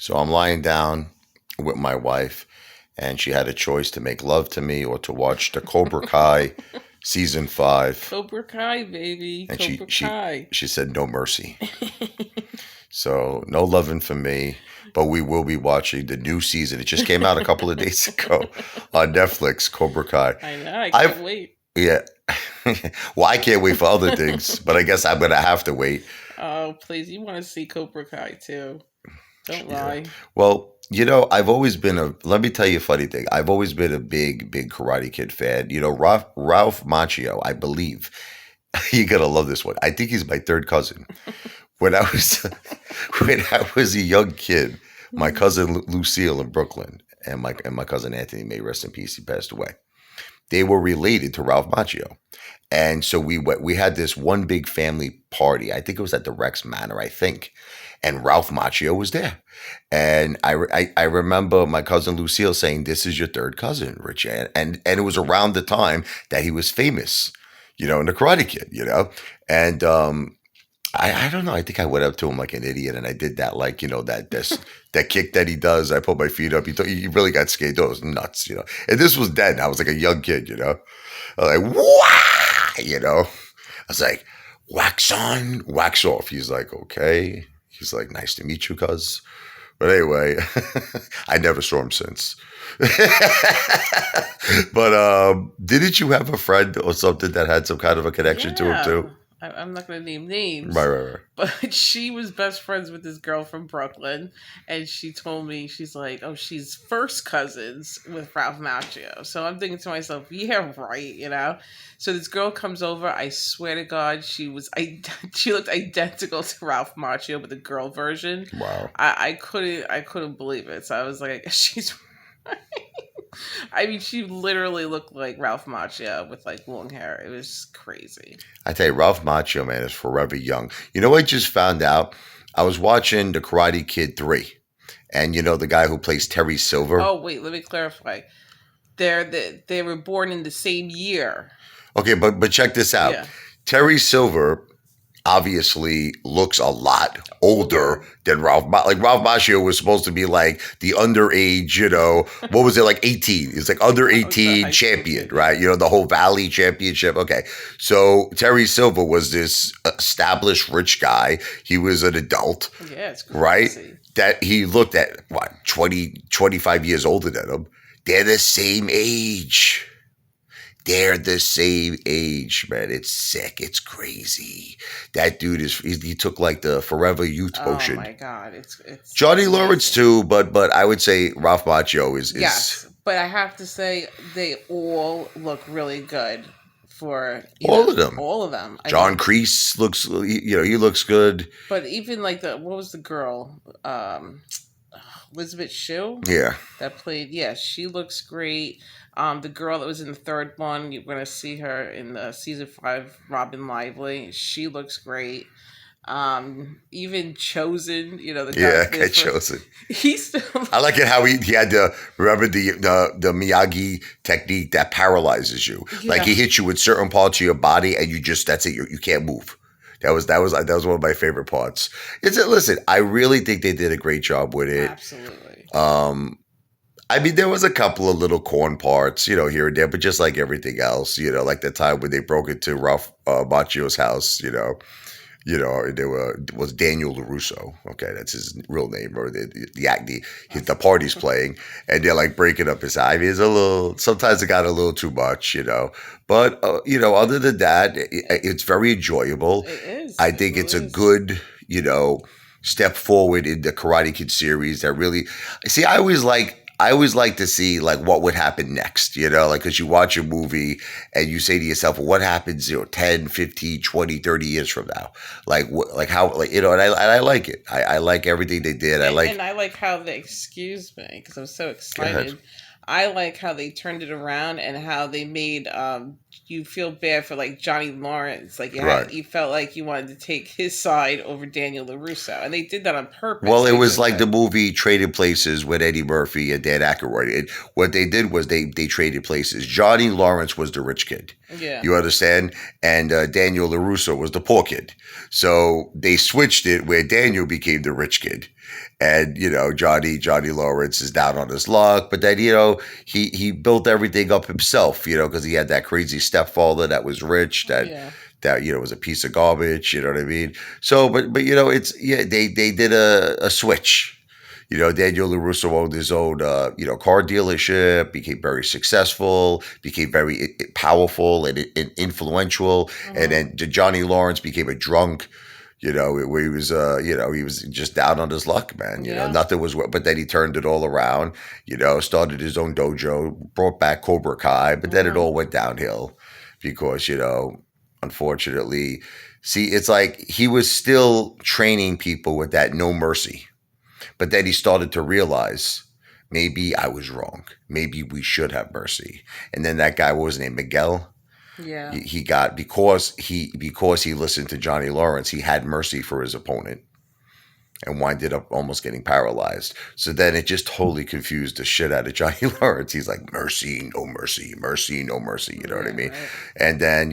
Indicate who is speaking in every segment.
Speaker 1: So I'm lying down with my wife, and she had a choice to make love to me or to watch the Cobra Kai season 5.
Speaker 2: Cobra Kai, baby.
Speaker 1: And
Speaker 2: Cobra Kai.
Speaker 1: she said no mercy. So no loving for me. But we will be watching the new season. It just came out a couple of days ago on Netflix, Cobra Kai.
Speaker 2: I know. I
Speaker 1: I've
Speaker 2: can't wait.
Speaker 1: Yeah. Well, I can't wait for other things, but I guess I'm gonna have to wait.
Speaker 2: Oh, please. You want to see Cobra Kai, too. Don't
Speaker 1: Yeah.
Speaker 2: lie.
Speaker 1: Well, I've always been let me tell you a funny thing. I've always been a big, big Karate Kid fan. Ralph Macchio, I believe. You're gonna love this one. I think he's my third cousin. When I was when I was a young kid, my cousin Lucille in Brooklyn and my cousin Anthony, may rest in peace, he passed away. They were related to Ralph Macchio. And so we had this one big family party. I think it was at the Rex Manor, I think. And Ralph Macchio was there. And I remember my cousin Lucille saying, "This is your third cousin, Richie." And it was around the time that he was famous, in the Karate Kid, And I don't know. I think I went up to him like an idiot, and I did that, like, that kick that he does. I put my feet up. He really got scared. That was nuts, And this was then. I was like a young kid, I was like, "Wah!" I was like, "Wax on, wax off." He's like, "Okay." He's like, "Nice to meet you, cuz." But anyway, I never saw him since. But didn't you have a friend or something that had some kind of a connection to him
Speaker 2: Yeah.
Speaker 1: too?
Speaker 2: I'm not going to name names,
Speaker 1: Right, right, right.
Speaker 2: but she was best friends with this girl from Brooklyn. And she told me, she's like, oh, she's first cousins with Ralph Macchio. So I'm thinking to myself, yeah, right. So this girl comes over. I swear to God, she looked identical to Ralph Macchio, but the girl version.
Speaker 1: Wow.
Speaker 2: I couldn't believe it. So I was like, I guess she's right. I mean, she literally looked like Ralph Macchio with like long hair. It was crazy.
Speaker 1: I tell you, Ralph Macchio, man, is forever young. I just found out? I was watching The Karate Kid 3, and the guy who plays Terry Silver.
Speaker 2: Oh wait, let me clarify. They were born in the same year.
Speaker 1: Okay, but check this out.
Speaker 2: Yeah.
Speaker 1: Terry Silver obviously looks a lot older than Ralph. Like Ralph Macchio was supposed to be like the underage, what was it, like 18? It's like under 18 champion, right? The whole Valley Championship. Okay. So Terry Silver was this established rich guy. He was an adult.
Speaker 2: Yeah, it's crazy.
Speaker 1: Right? That he looked at, 20, 25 years older than him. They're the same age. They're the same age, man. It's sick. It's crazy. That dude he took like the forever youth potion.
Speaker 2: Oh my God. It's
Speaker 1: Johnny Lawrence too, but I would say Ralph Macchio is.
Speaker 2: Yes, but I have to say they all look really good for
Speaker 1: all of them.
Speaker 2: All of them.
Speaker 1: John Kreese looks, he looks good.
Speaker 2: But even like what was the girl? Elizabeth Shue?
Speaker 1: Yeah.
Speaker 2: That played, yeah, she looks great. The girl that was in the third one, you're going to see her in the season 5, Robin Lively. She looks great. Even Chosen, the guy.
Speaker 1: Yeah, Chosen.
Speaker 2: He's still.
Speaker 1: I like it how he had to remember the Miyagi technique that paralyzes you. Yeah. Like he hits you with certain parts of your body, and that's it. You can't move. That was one of my favorite parts. Listen, I really think they did a great job with it.
Speaker 2: Absolutely.
Speaker 1: I mean, there was a couple of little corn parts, here and there, but just like everything else, like the time when they broke into Ralph Macchio's house, was Daniel LaRusso. Okay, that's his real name, or the party's playing, and they're like breaking up his house. I mean, sometimes it got a little too much, but other than that, it's very enjoyable.
Speaker 2: It is.
Speaker 1: I think it's a good, step forward in the Karate Kid series that really, see, I always like to see like what would happen next, like, because you watch a movie and you say to yourself, well, what happens, 10, 15, 20, 30 years from now? Like how, like, and I like it. I like everything they did.
Speaker 2: And I like how they, excuse me, because I'm so excited. I like how they turned it around and how they made you feel bad for like Johnny Lawrence. Like you felt like you wanted to take his side over Daniel LaRusso, and they did that on purpose.
Speaker 1: Well, it was like the movie Traded Places with Eddie Murphy and Dan Aykroyd. What they did was they traded places. Johnny Lawrence was the rich kid.
Speaker 2: Yeah,
Speaker 1: you understand, and Daniel LaRusso was the poor kid. So they switched it where Daniel became the rich kid. And Johnny Lawrence is down on his luck, but then he built everything up himself, because he had that crazy stepfather that was rich,
Speaker 2: Yeah.
Speaker 1: that was a piece of garbage. You know what I mean? So, but it's yeah, they did a switch. Daniel LaRusso owned his own, car dealership, became very successful, became very powerful and influential. And
Speaker 2: Hmm.
Speaker 1: then Johnny Lawrence became a drunk, where he was just down on his luck, man.
Speaker 2: Yeah.
Speaker 1: Nothing was, but then he turned it all around, started his own dojo, brought back Cobra Kai, but then it
Speaker 2: Hmm.
Speaker 1: all went downhill because, unfortunately, see, it's like he was still training people with that no mercy. But then he started to realize maybe I was wrong. Maybe we should have mercy. And then that guy, what was his name, Miguel?
Speaker 2: Yeah.
Speaker 1: He got because he listened to Johnny Lawrence, he had mercy for his opponent and winded up almost getting paralyzed. So then it just totally confused the shit out of Johnny Lawrence. He's like, mercy, no mercy, mercy, no mercy. You know what I
Speaker 2: Yeah.
Speaker 1: mean?
Speaker 2: Right.
Speaker 1: And then,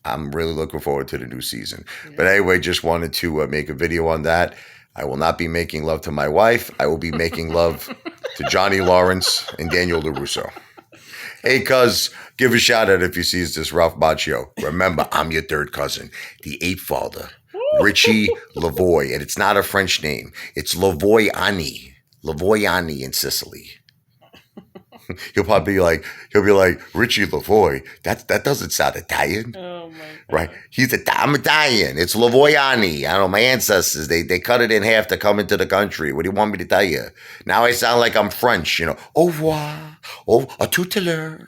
Speaker 1: I'm really looking forward to the new season. But
Speaker 2: Yeah.
Speaker 1: anyway, just wanted to make a video on that. I will not be making love to my wife. I will be making love to Johnny Lawrence and Daniel LaRusso. Hey, cuz, give a shout out if you sees this Ralph Macchio. Remember, I'm your third cousin, the Apefather, Richie Levoi. And it's not a French name. It's Levoiani. Levoiani in Sicily. He'll be like, Richie Levoi. That doesn't sound Italian.
Speaker 2: Oh my
Speaker 1: Right.
Speaker 2: god.
Speaker 1: I'm Italian. It's Lavoiani. I don't know, my ancestors, they cut it in half to come into the country. What do you want me to tell you? Now I sound like I'm French, Au revoir. Oh, a tout à l'heure.